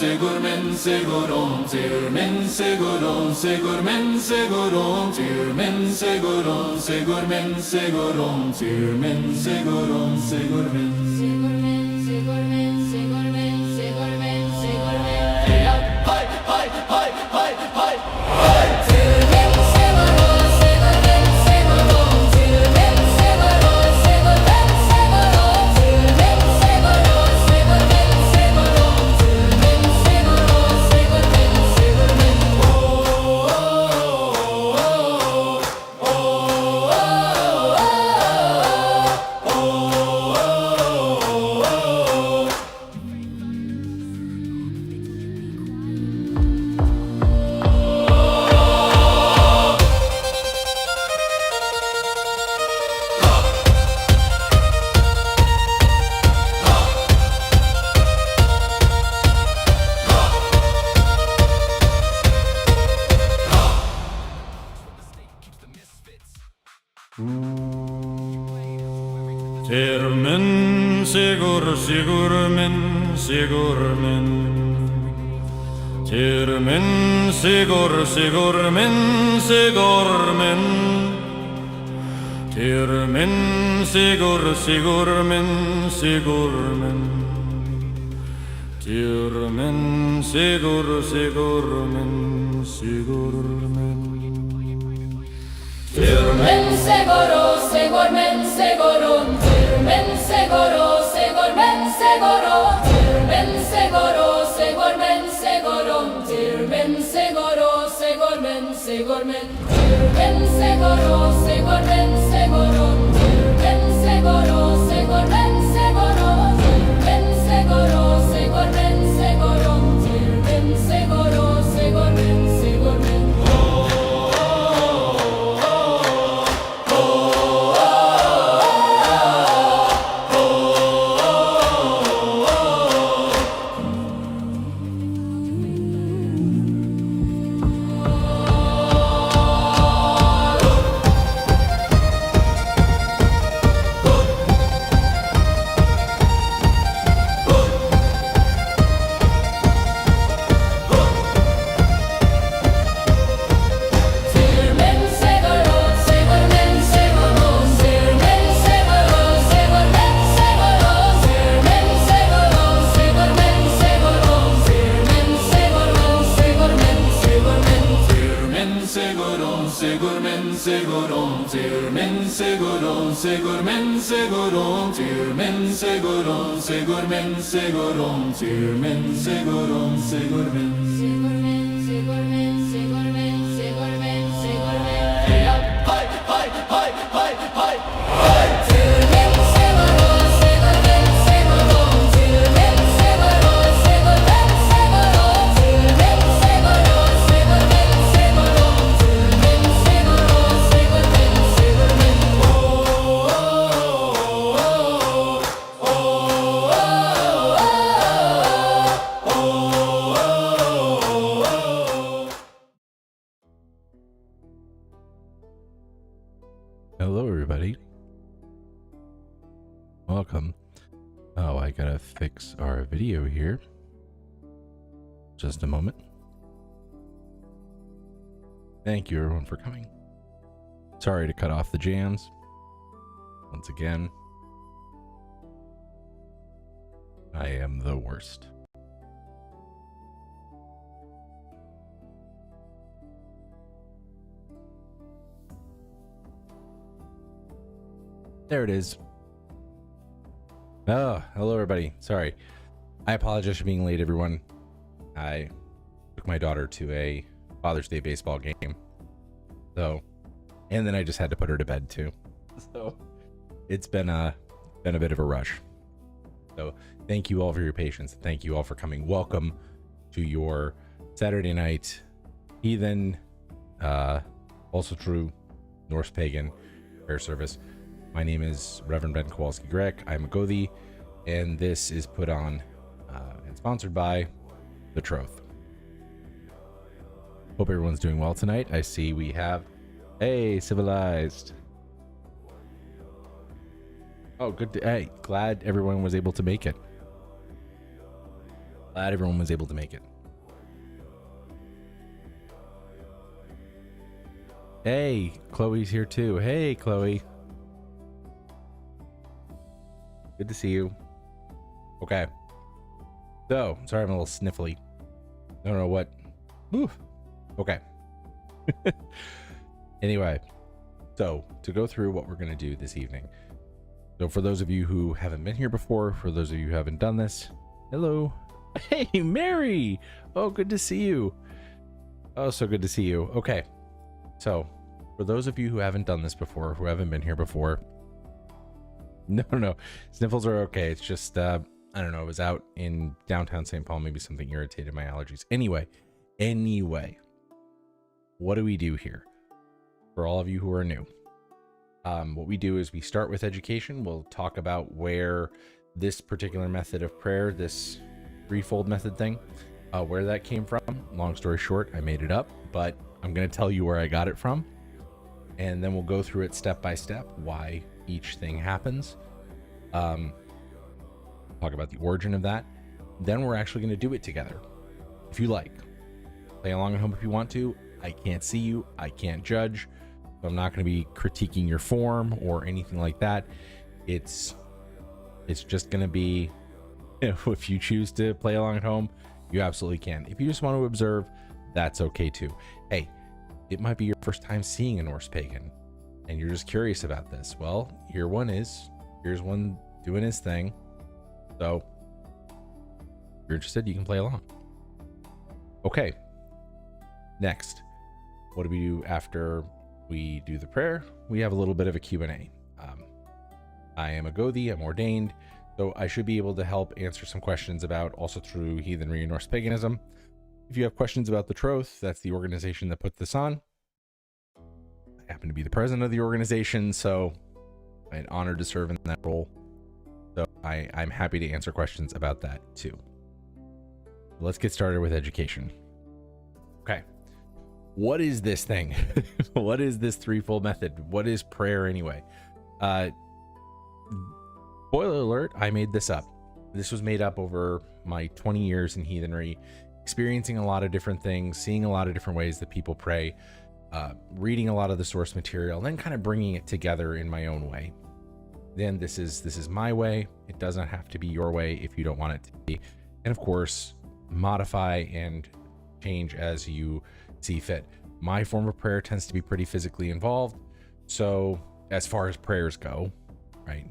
segurmen segurum tirmen segurum segurmen segurum tirmen segurum segurmen segurum tirmen segurum segurmen segurmen segurmen segurmen segurmen segurmen hi hi hi hi hi hi tirmen segurum segurmen segurum tirmen segurum segurmen segurum tirmen segurum segurmen segurum tirmen segurum segurmen segurmen Tirmen sigur sigurmen sigurmen Tirmen sigur sigurmen sigurmen Tirmen sigur sigurmen sigurmen Tirmen sigur sigurmen sigurmen tirmen seguro segurmen segurum tirmen seguro segurmen seguro tirmen seguro segurmen segurum tirmen seguro segurmen segurmen tirmen seguro segurmen segurum tirmen seguro segurmen segurum tirmen seguro segurmen segurum tirmen seguro segurmen segurmen segurum tirmen segurum segurmen segurum tirmen segurum segurmen segurum tirmen segurum segurmen segurmen segurmen segurmen segurmen segurmen hi hi hi hi hi hi tirmen segurum segurmen segurum tirmen segurum segurmen segurum tirmen segurum segurmen segurum tirmen segurum segurmen segurmen Hello, everybody. Welcome. Oh, I gotta fix our video here. Just a moment. Thank you, everyone, for coming. Sorry to cut off the jams. Once again, I am the worst. There it is. Oh, hello everybody. Sorry. I apologize for being late, everyone. I took my daughter to a Father's Day baseball game. And then I just had to put her to bed too. So it's been a bit of a rush. So thank you all for your patience. Thank you all for coming. Welcome to your Saturday night heathen, also true Norse pagan prayer service. My name is Reverend Ben Kowalski-Grek. I'm a Gothi, and this is put on and sponsored by The Troth. Hope everyone's doing well tonight. I see we have, hey, Civilized. Oh, good. Hey, glad everyone was able to make it. Glad everyone was able to make it. Hey, Chloe's here too. Hey, Chloe. Good to see you. Okay. So, sorry I'm a little sniffly. I don't know what. Ooh. Okay. Anyway, so to go through what we're going to do this evening. So for those of you who haven't been here before, for those of you who haven't done this, hello. Hey, Mary. Oh, good to see you. Oh, so good to see you. Okay. So for those of you who haven't done this before, who haven't been here before, no, sniffles are okay. It's just, I don't know. I was out in downtown St. Paul. Maybe something irritated my allergies. Anyway, what do we do here? For all of you who are new, what we do is we start with education. We'll talk about where this particular method of prayer, this threefold method thing, where that came from. Long story short, I made it up, but I'm going to tell you where I got it from. And then we'll go through it step by step, why each thing happens. Talk about the origin of that. Then we're actually going to do it together. If you like, play along at home if you want to. I can't see you. I can't judge. So I'm not going to be critiquing your form or anything like that. It's just going to be, if you choose to play along at home, you absolutely can. If you just want to observe, that's okay too. Hey, it might be your first time seeing a Norse pagan and you're just curious about this. Well, here's one doing his thing. So if you're interested, you can play along. Okay. Next, what do we do after we do the prayer? We have a little bit of a Q&A. I am a Gothi, I'm ordained, so I should be able to help answer some questions about Asatru, heathenry, and Norse paganism. If you have questions about the Troth, that's the organization that put this on. I happen to be the president of the organization, so I'm honored to serve in that role. So I'm happy to answer questions about that too. Let's get started with education. Okay. What is this thing? What is this threefold method? What is prayer anyway? Spoiler alert, I made this up. This was made up over my 20 years in heathenry, experiencing a lot of different things, seeing a lot of different ways that people pray, reading a lot of the source material, then kind of bringing it together in my own way. Then this is my way. It doesn't have to be your way if you don't want it to be. And of course, modify and change as you see fit. My form of prayer tends to be pretty physically involved. So as far as prayers go, right,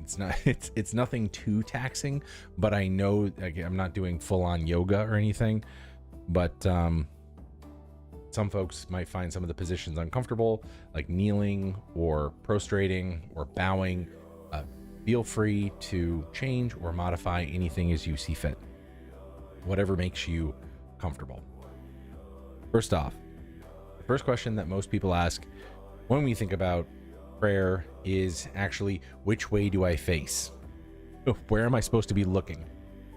it's nothing too taxing, but I know, again, I'm not doing full-on yoga or anything, but some folks might find some of the positions uncomfortable, like kneeling or prostrating or bowing. Feel free to change or modify anything as you see fit, whatever makes you comfortable. First off, the first question that most people ask when we think about prayer is actually, which way do I face? Where am I supposed to be looking?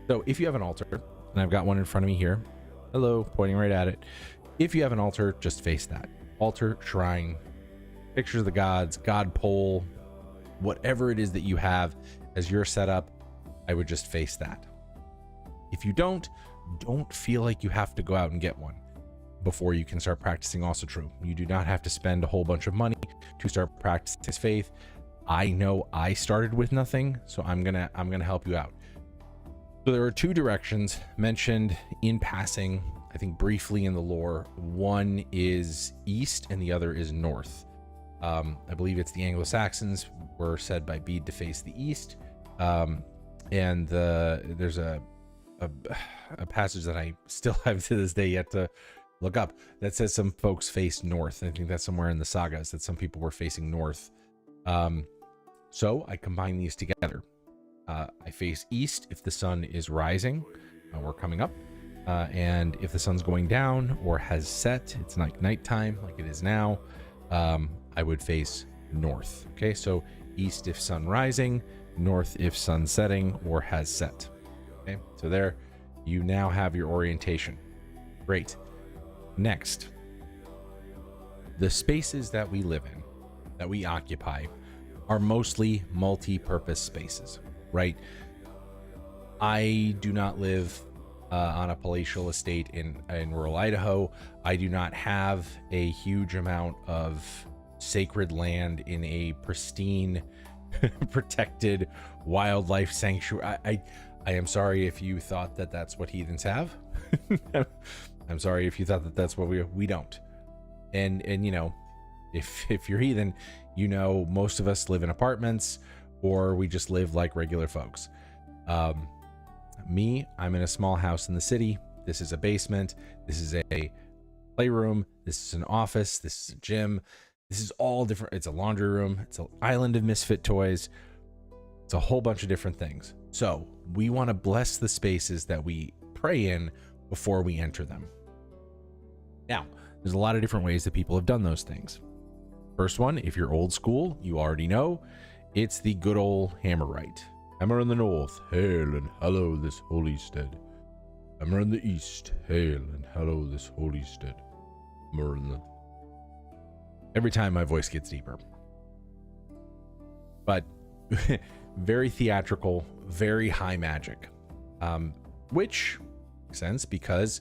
So if you have an altar, and I've got one in front of me here, hello, pointing right at it. If you have an altar, just face that. Altar, shrine, pictures of the gods, god pole, whatever it is that you have as your setup, I would just face that. If you don't feel like you have to go out and get one before you can start practicing Asatru. You do not have to spend a whole bunch of money to start practicing this faith. I know I started with nothing, so I'm gonna help you out. So there are two directions mentioned in passing, I think briefly in the lore. One is east and the other is north. I believe it's the Anglo-Saxons were said by Bede to face the east, and there's a passage that I still have to this day yet to look up that says some folks face north. I think that's somewhere in the sagas that some people were facing north. So I combine these together. I face east if the sun is rising or coming up, and if the sun's going down or has set, it's like nighttime like it is now, I would face north. Okay, so east if sun rising, north if sun setting or has set. Okay, so there you now have your orientation. Great. Next, the spaces that we live in, that we occupy, are mostly multi-purpose spaces, right? I do not live on a palatial estate in rural Idaho. I do not have a huge amount of sacred land in a pristine, protected wildlife sanctuary. I am sorry if you thought that that's what heathens have. I'm sorry if you thought that that's what we don't. And you know, if you're heathen, you know, most of us live in apartments, or we just live like regular folks. Me, I'm in a small house in the city. This is a basement. This is a playroom. This is an office. This is a gym. This is all different. It's a laundry room. It's an island of misfit toys. It's a whole bunch of different things. So we want to bless the spaces that we pray in before we enter them. Now, there's a lot of different ways that people have done those things. First one, if you're old school, you already know, it's the good old hammer rite. Hammer in the north, hail and hallow this holy stead. Hammer in the east, hail and hallow this holy stead. Hammer in the... Every time my voice gets deeper. But very theatrical, very high magic. Which makes sense because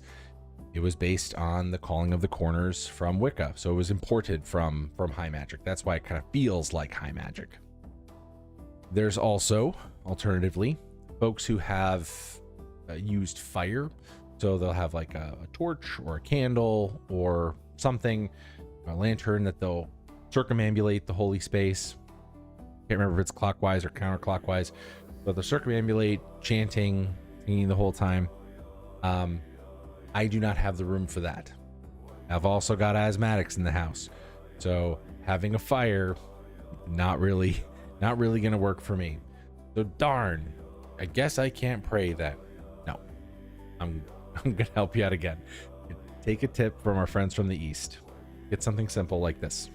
it was based on the calling of the corners from Wicca. So it was imported from high magic. That's why it kind of feels like high magic. There's also, alternatively, folks who have used fire. So they'll have like a torch or a candle or something, a lantern that they'll circumambulate the holy space. Can't remember if it's clockwise or counterclockwise, but they'll circumambulate, chanting, singing the whole time. I do not have the room for that. I've also got asthmatics in the house, so having a fire, not really gonna work for me. So darn, I guess I can't pray that. No, I'm gonna help you out again. Take a tip from our friends from the East. Get something simple like this.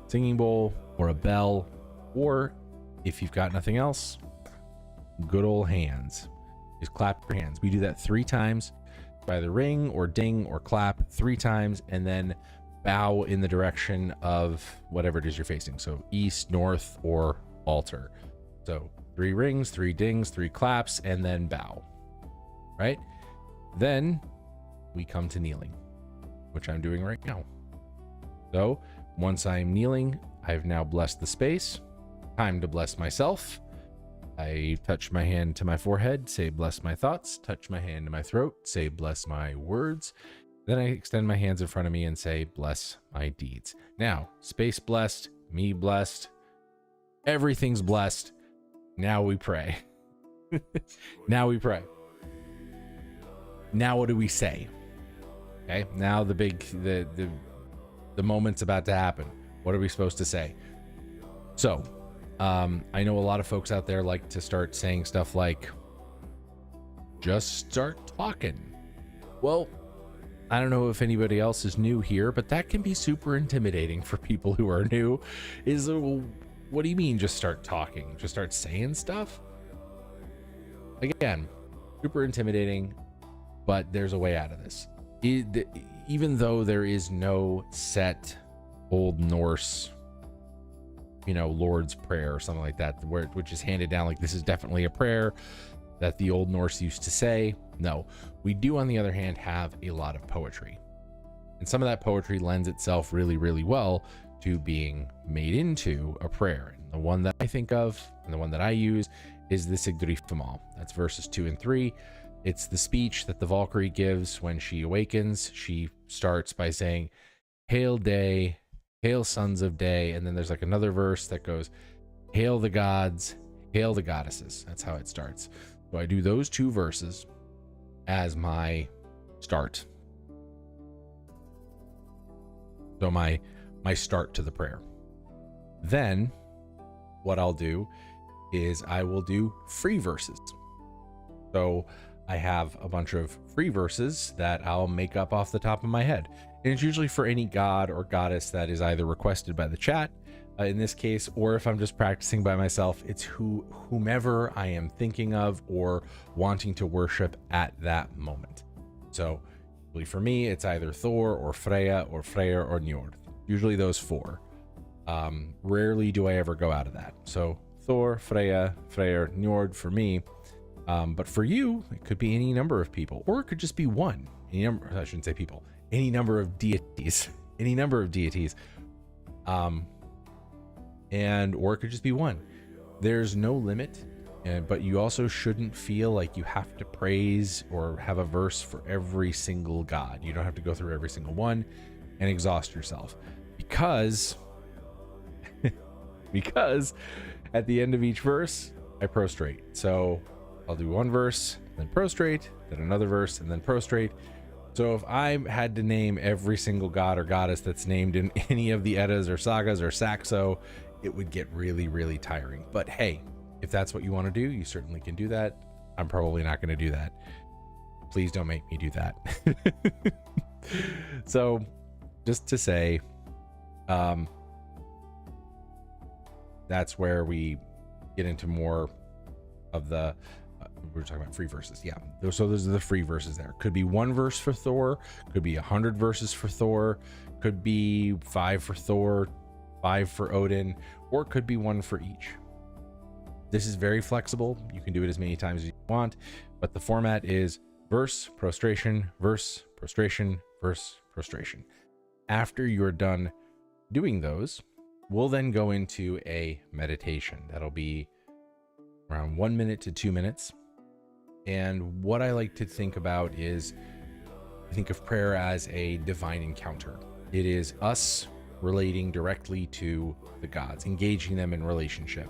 Singing bowl or a bell, or if you've got nothing else, good old hands. Just clap your hands. We do that 3 times. Either ring or ding or clap 3 times, and then bow in the direction of whatever it is you're facing. So east, north, or altar. So 3 rings, 3 dings, 3 claps, and then bow. Right? Then we come to kneeling, which I'm doing right now. So once I'm kneeling, I've now blessed the space. Time to bless myself. I touch my hand to my forehead, say bless my thoughts, touch my hand to my throat, say bless my words. Then I extend my hands in front of me and say bless my deeds. Now, space blessed, me blessed, everything's blessed. Now we pray. Now we pray. Now what do we say? Okay, now the moment's about to happen. What are we supposed to say? So, I know a lot of folks out there like to start saying stuff like, just start talking. Well, I don't know if anybody else is new here, but that can be super intimidating for people who are new. Well, what do you mean just start talking? Just start saying stuff? Again, super intimidating, but there's a way out of this. Even though there is no set Old Norse, you know, Lord's Prayer or something like that, which is handed down like this is definitely a prayer that the Old Norse used to say. No, we do, on the other hand, have a lot of poetry. And some of that poetry lends itself really, really well to being made into a prayer. And the one that I think of and the one that I use is the Sigdrifamal. That's verses 2 and 3. It's the speech that the Valkyrie gives when she awakens. She starts by saying, "Hail day, hail sons of day," and then there's like another verse that goes, "Hail the gods, hail the goddesses." That's how it starts. So I do those 2 verses as my start. So my start to the prayer. Then what I'll do is I will do free verses. So I have a bunch of free verses that I'll make up off the top of my head. And it's usually for any god or goddess that is either requested by the chat, in this case, or if I'm just practicing by myself, it's whomever I am thinking of or wanting to worship at that moment. So for me, it's either Thor or Freya or Freyr or Njord. Usually those 4. Rarely do I ever go out of that. So Thor, Freya, Freyr, Njord for me. But for you, it could be any number of people, or it could just be one. Any number, I shouldn't say people. Any number of deities. Any number of deities. And or it could just be one. There's no limit, but you also shouldn't feel like you have to praise or have a verse for every single god. You don't have to go through every single one and exhaust yourself, because because at the end of each verse I prostrate. So I'll do one verse, then prostrate, then another verse, and then prostrate. So if I had to name every single god or goddess that's named in any of the Eddas or sagas or Saxo, it would get really, really tiring. But hey, if that's what you want to do, you certainly can do that. I'm probably not going to do that. Please don't make me do that. So just to say, that's where we get into more of the we're talking about free verses. Yeah, so those are the free verses. There could be one verse for Thor, could be 100 verses for Thor, could be 5 for Thor, 5 for Odin, or it could be one for each. This is very flexible. You can do it as many times as you want, but the format is verse, prostration, verse, prostration, verse, prostration. After you're done doing those, we'll then go into a meditation. That'll be around 1 minute to 2 minutes. And what I like to think about is, I think of prayer as a divine encounter. It is us relating directly to the gods, engaging them in relationship.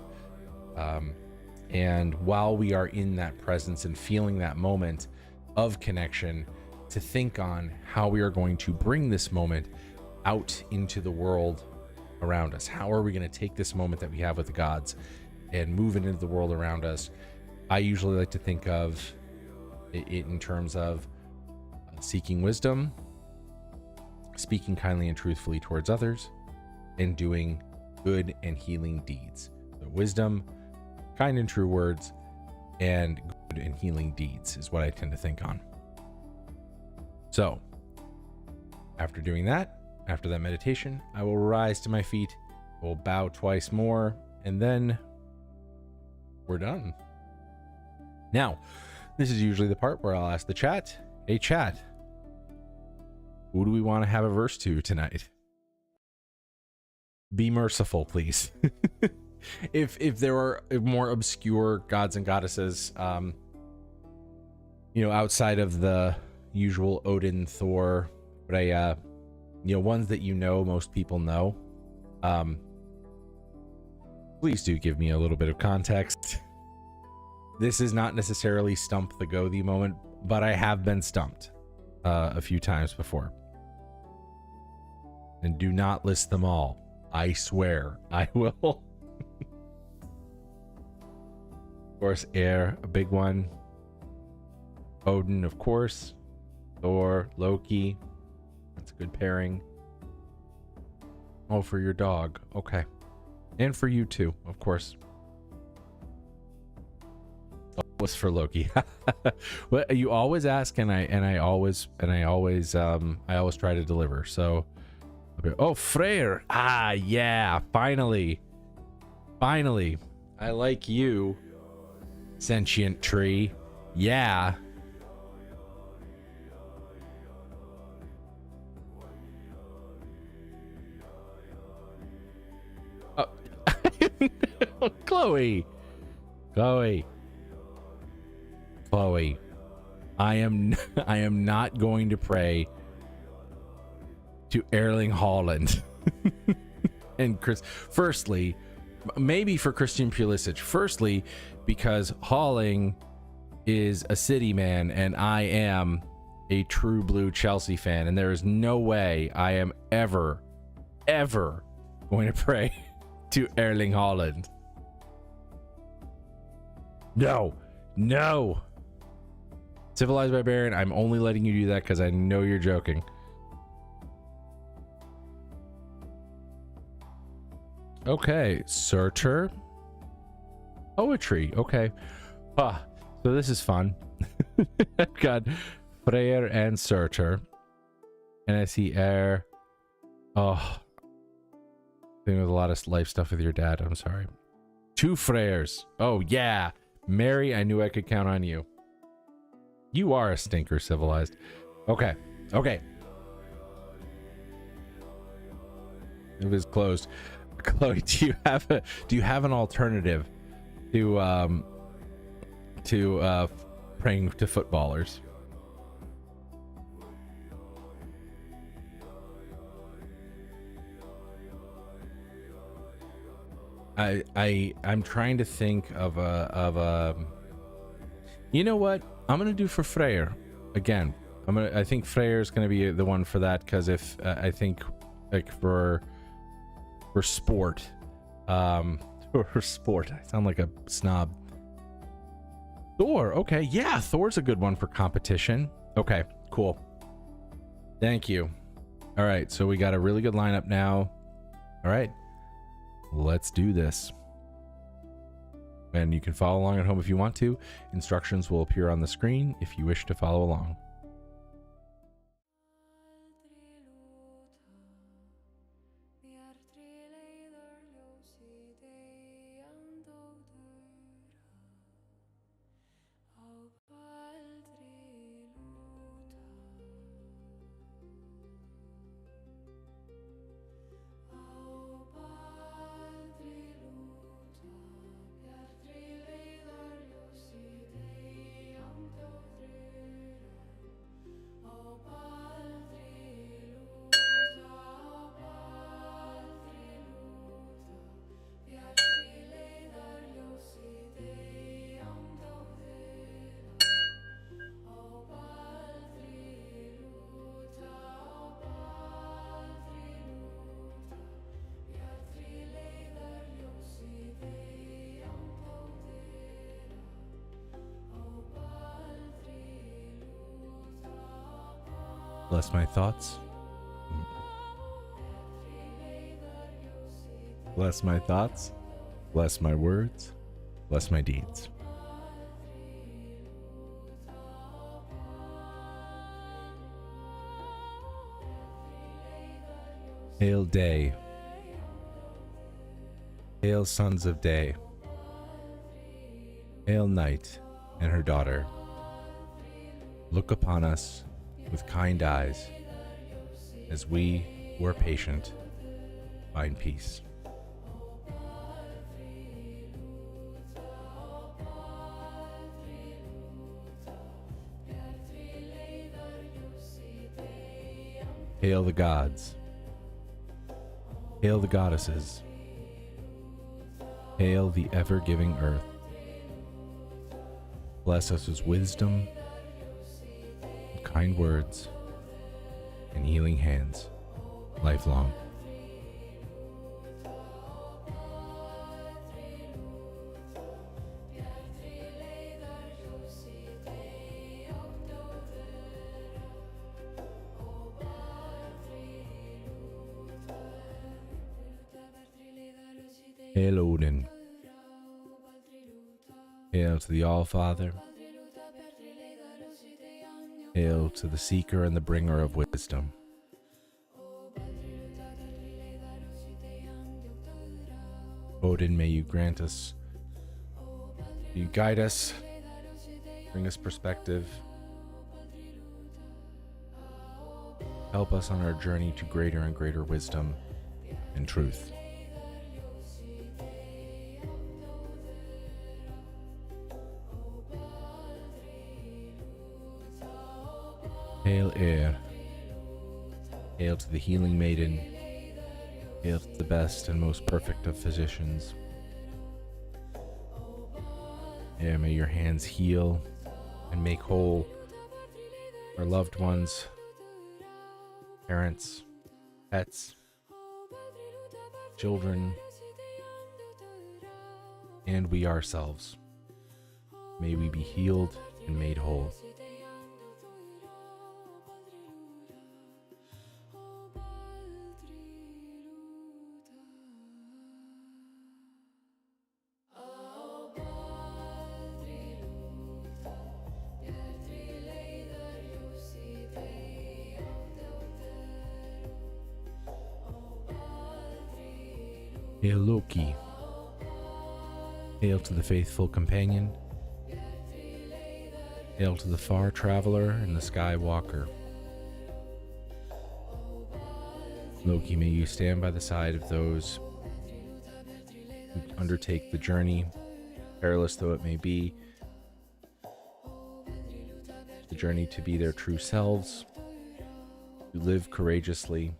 And while we are in that presence and feeling that moment of connection, to think on how we are going to bring this moment out into the world around us. How are we going to take this moment that we have with the gods and move it into the world around us? I usually like to think of it in terms of seeking wisdom, speaking kindly and truthfully towards others, and doing good and healing deeds. So wisdom, kind and true words, and good and healing deeds is what I tend to think on. So after doing that, after that meditation, I will rise to my feet, I will bow twice more, and then we're done. Now, this is usually the part where I'll ask the chat, hey chat, who do we want to have a verse to tonight? Be merciful, please. If there are more obscure gods and goddesses, outside of the usual Odin, Thor, but ones that most people know, please do give me a little bit of context. This is not necessarily stump the Gothi moment, but I have been stumped a few times before. And do not list them all. I swear I will. Of course, Air, a big one. Odin, of course. Thor, Loki. That's a good pairing. Oh, for your dog. Okay. And for you too, of course. Oh, it was for Loki. Well, you always ask, and I always try to deliver. So, oh, Freyr. Ah, yeah. Finally. I like you, sentient tree. Yeah. Chloe, I am not going to pray to Erling Haaland and Chris. Firstly, maybe for Christian Pulisic. Firstly, because Haaland is a City man and I am a true blue Chelsea fan, and there is no way I am ever going to pray to Erling Haaland. No. Civilized Barbarian, I'm only letting you do that because I know you're joking. Okay, Surtur. Poetry, okay. So this is fun. I've got Freyr and Surtur. And I see Air. Oh. Thing with a lot of life stuff with your dad, I'm sorry. 2 Freyrs. Oh yeah. Mary, I knew I could count on you. You are a stinker, Civilized. Okay. Okay. It was closed. Chloe, do you have an alternative to praying to footballers? I'm trying to think of a you know what I'm gonna do for Freyr again. I think Freyr is gonna be the one for that, because if I think like for sport, for sport, I sound like a snob. Thor, okay, yeah, Thor's a good one for competition. Okay, cool. Thank you. All right, so we got a really good lineup now. All right. Let's do this. And you can follow along at home if you want to. Instructions will appear on the screen if you wish to follow along. Bless my thoughts. Bless my thoughts. Bless my words. Bless my deeds. Hail day. Hail sons of day. Hail night and her daughter. Look upon us with kind eyes, as we who are patient find peace. Hail the gods. Hail the goddesses. Hail the ever-giving earth. Bless us with wisdom, kind words, and healing hands, lifelong. Hail Odin. Hail to the All-Father. Hail to the seeker and the bringer of wisdom. Odin, may you grant us, you guide us, bring us perspective, help us on our journey to greater and greater wisdom and truth. Hail Air. Hail to the healing maiden. Hail to the best and most perfect of physicians. Air, may your hands heal and make whole our loved ones, parents, pets, children, and we ourselves. May we be healed and made whole. Hail Loki. Hail to the faithful companion. Hail to the far traveler and the sky walker. Loki, may you stand by the side of those who undertake the journey, perilous though it may be, the journey to be their true selves, to live courageously.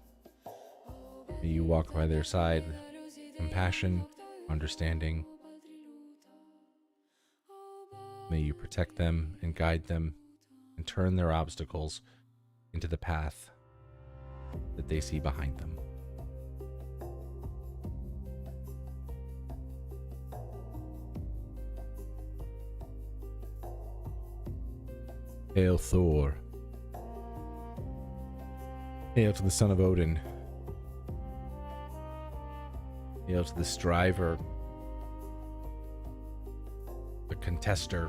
May you walk by their side with compassion, understanding. May you protect them and guide them and turn their obstacles into the path that they see behind them. Hail Thor. Hail to the son of Odin. Hail to the striver, the contester,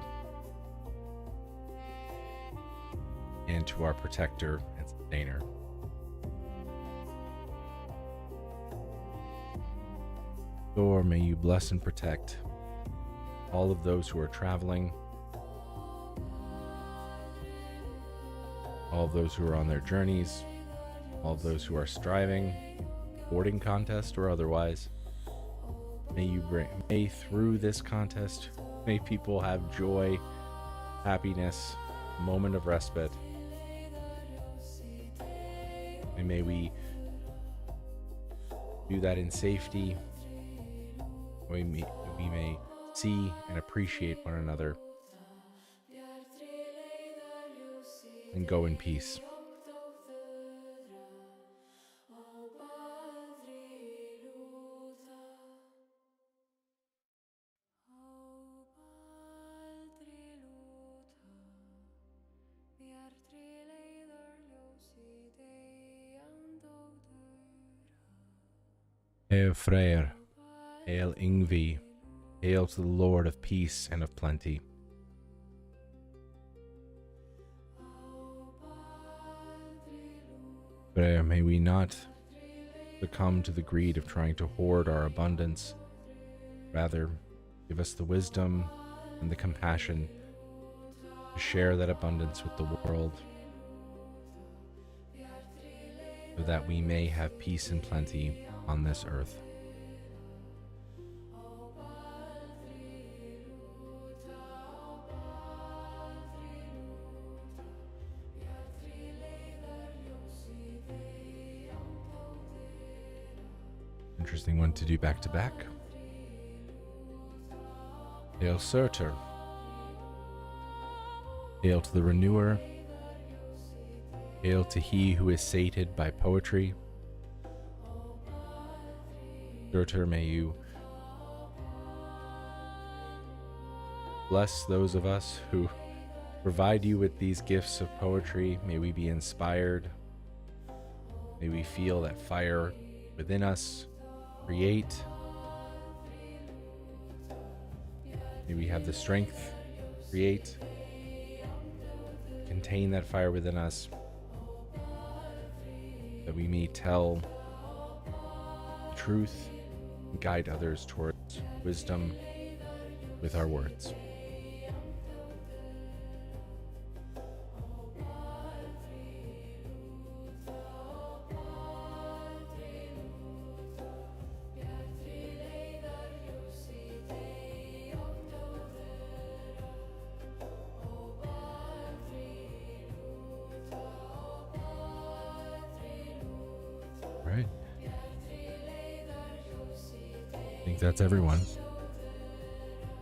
and to our protector and sustainer. Thor, may you bless and protect all of those who are traveling, all of those who are on their journeys, all of those who are striving, sporting contest or otherwise. May through this contest, may people have joy, happiness, a moment of respite. And may we do that in safety. We may see and appreciate one another and go in peace. Hail Freyr, hail Yngvi, hail to the Lord of peace and of plenty. Freyr, may we not succumb to the greed of trying to hoard our abundance. Rather, give us the wisdom and the compassion to share that abundance with the world, so that we may have peace and plenty on this earth. Interesting one to do back to back. Hail Surtur. Hail to the renewer. Hail to he who is sated by poetry. Surtur, may you bless those of us who provide you with these gifts of poetry. May we be inspired. May we feel that fire within us create. May we have the strength to create, contain that fire within us, that we may tell the truth and guide others towards wisdom with our words. Right. I think that's everyone.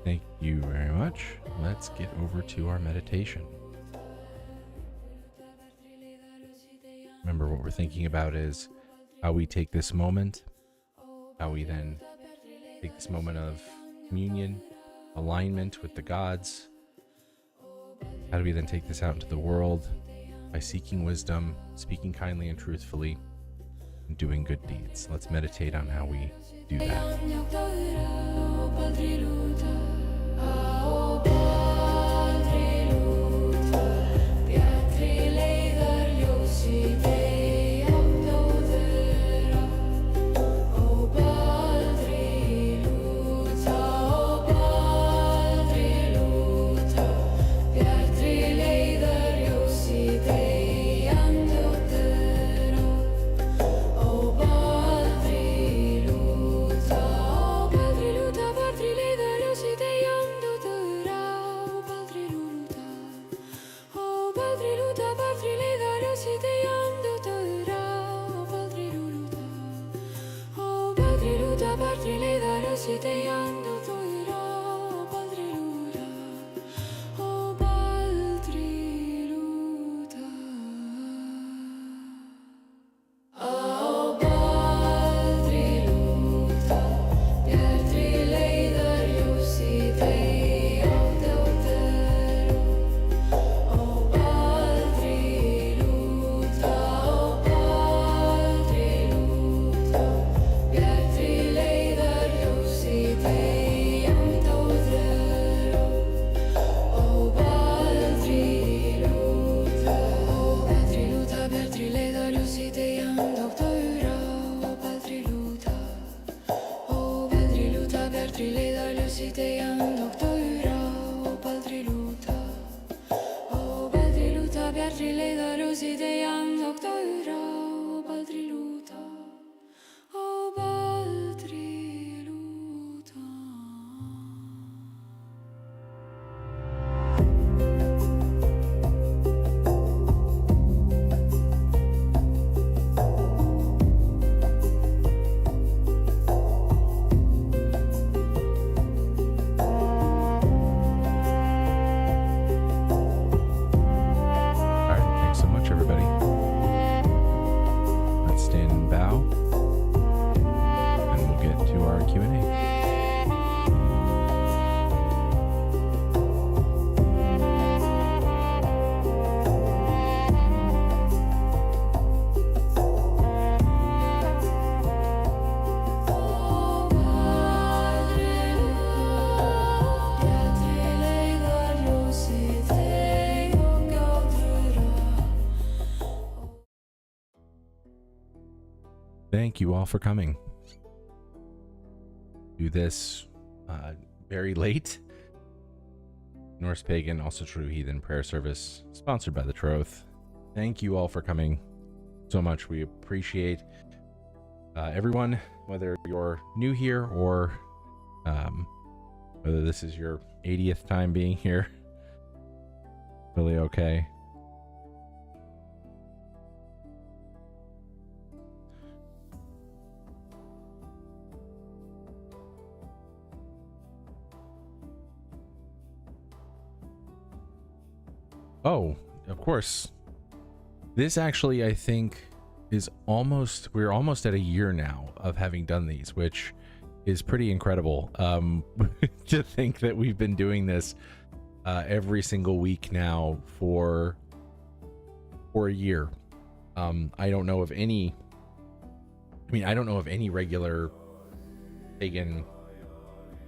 Thank you very much. Let's get over to our meditation. Remember, what we're thinking about is how we take this moment, how we then take this moment of communion, alignment with the gods. How do we then take this out into the world by seeking wisdom, speaking kindly and truthfully, and doing good deeds? Let's meditate on how we do that. Bjärtri Thank you all for coming to this very late Norse Pagan, also true heathen prayer service sponsored by the Troth. Thank you all for coming so much. We appreciate everyone, whether you're new here or whether this is your 80th time being here. Really okay. Oh, of course. This actually, I think, is we're almost at a year now of having done these, which is pretty incredible. To think that we've been doing this every single week now for a year. I don't know of any regular pagan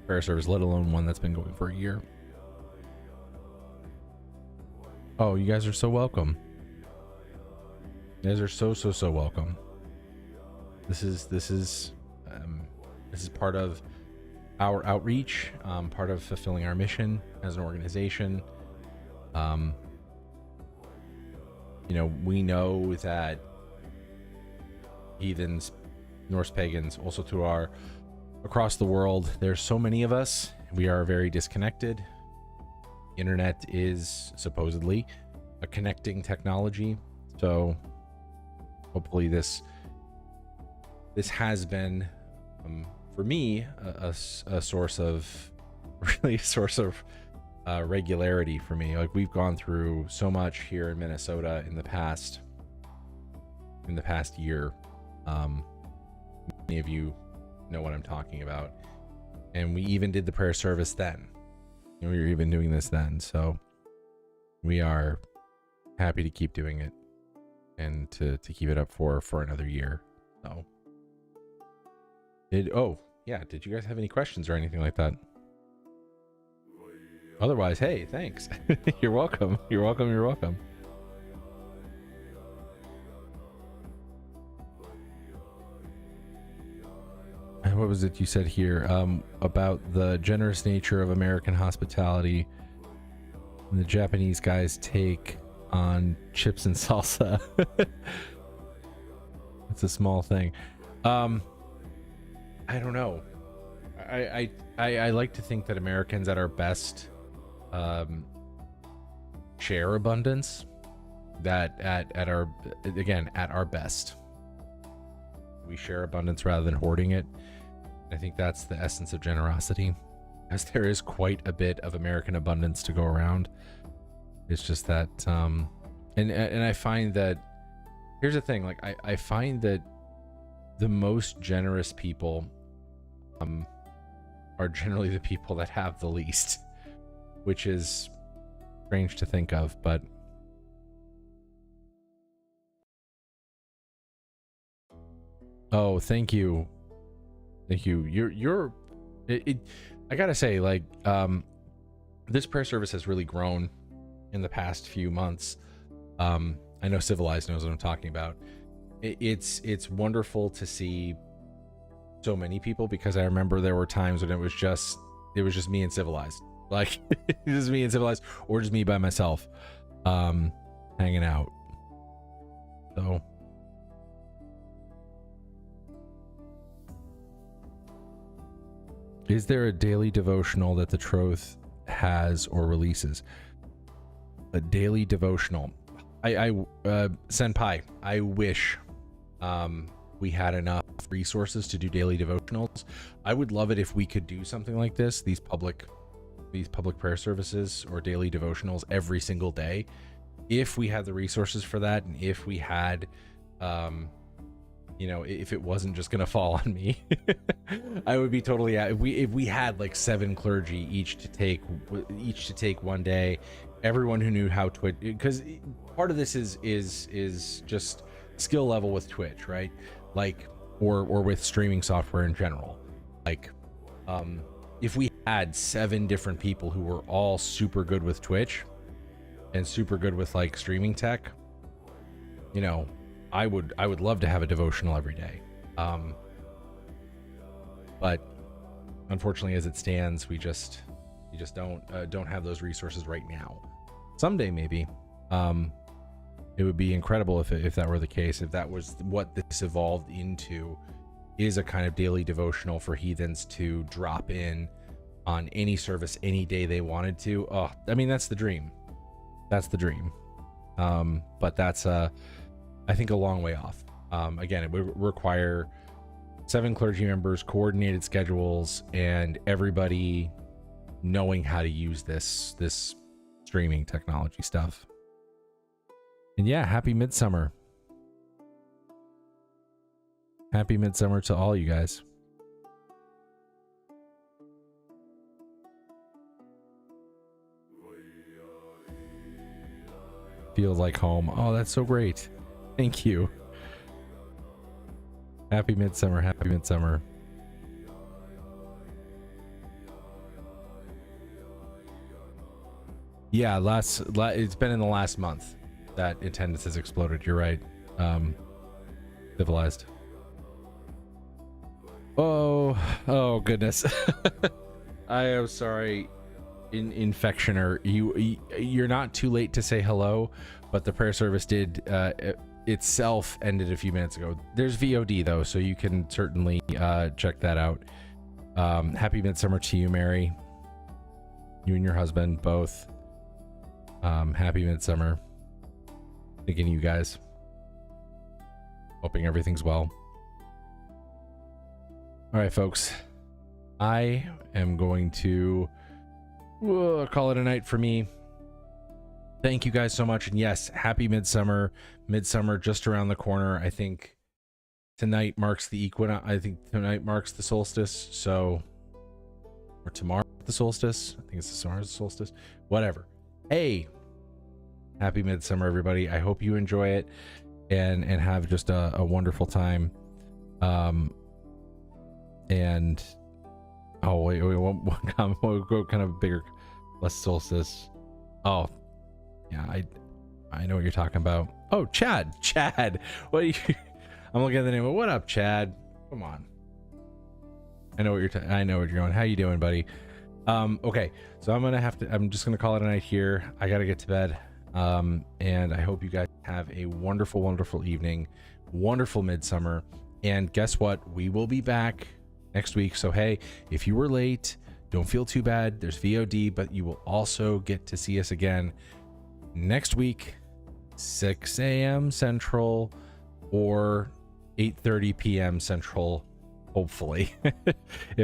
prayer service, let alone one that's been going for a year. Oh, you guys are so welcome. You guys are so welcome. This is part of our outreach, part of fulfilling our mission as an organization. We know that heathens, Norse pagans, also across the world, there's so many of us. We are very disconnected. Internet is supposedly a connecting technology, so hopefully this has been for me a source of regularity for me. Like, we've gone through so much here in Minnesota in the past year. Many of you know what I'm talking about, and we even did the prayer service then. We were even doing this then, so we are happy to keep doing it and to keep it up for another year. So did you guys have any questions or anything like that? Otherwise, hey, thanks. You're welcome. You're welcome. And what was it you said here about the generous nature of American hospitality and the Japanese guys' take on chips and salsa? It's a small thing. I don't know. I like to think that Americans at our best share abundance. that at our, again, at our best, we share abundance rather than hoarding it. I think that's the essence of generosity, as there is quite a bit of American abundance to go around. It's just that, and I find that, here's the thing, like I find that the most generous people are generally the people that have the least, which is strange to think of, but oh, thank you. You're I gotta say, like, this prayer service has really grown in the past few months. I know Civilized knows what I'm talking about. It's wonderful to see so many people, because I remember there were times when it was just me and Civilized, like just me and Civilized, or just me by myself, hanging out. So is there a daily devotional that the Troth has or releases? A daily devotional. Senpai, I wish we had enough resources to do daily devotionals. I would love it if we could do something like this, these public prayer services or daily devotionals every single day. If we had the resources for that, and if we had, you know, if it wasn't just gonna fall on me, I would be totally, if we had like 7 clergy each to take one day, everyone who knew how Twitch, because part of this is just skill level with Twitch, right? Like, or with streaming software in general. Like, if we had 7 different people who were all super good with Twitch and super good with like streaming tech, you know, I would love to have a devotional every day. But unfortunately, as it stands, we just don't have those resources right now. Someday, maybe. It would be incredible if that were the case, if that was what this evolved into, is a kind of daily devotional for heathens to drop in on any service any day they wanted to. Oh, I mean, that's the dream. That's the dream. But that's I think a long way off. Again, it would require 7 clergy members, coordinated schedules, and everybody knowing how to use this streaming technology stuff. And yeah, happy midsummer. Happy midsummer to all you guys. Feels like home. Oh, that's so great. Thank you. Happy midsummer. Happy midsummer. Yeah, it's been in the last month that attendance has exploded. You're right. Civilized. Oh goodness. I am sorry, Infectioner. You're not too late to say hello, but the prayer service did itself ended a few minutes ago. There's VOD though, so you can certainly check that out. Happy midsummer to you, Mary. You and your husband both. Happy midsummer. Thinking of you guys. Hoping everything's well. All right, folks. I am going to call it a night for me. Thank you guys so much. And yes, happy midsummer. Midsummer just around the corner. I think tonight marks the equinox. I think tonight marks the solstice. So, or tomorrow the solstice. I think it's tomorrow's solstice. Whatever. Hey, happy midsummer, everybody. I hope you enjoy it and have just a wonderful time. And oh wait, one comment. We'll go kind of bigger, less solstice. Oh yeah, I know what you're talking about. Oh, Chad, what are you? I'm looking at the name. What up, Chad? Come on. I know what you're going. How you doing, buddy? Okay, so I'm just gonna call it a night here. I gotta get to bed. And I hope you guys have a wonderful, wonderful evening, wonderful midsummer. And guess what? We will be back next week. So hey, if you were late, don't feel too bad. There's VOD, but you will also get to see us again next week. 6 a.m. Central or 8:30 p.m. Central, hopefully. If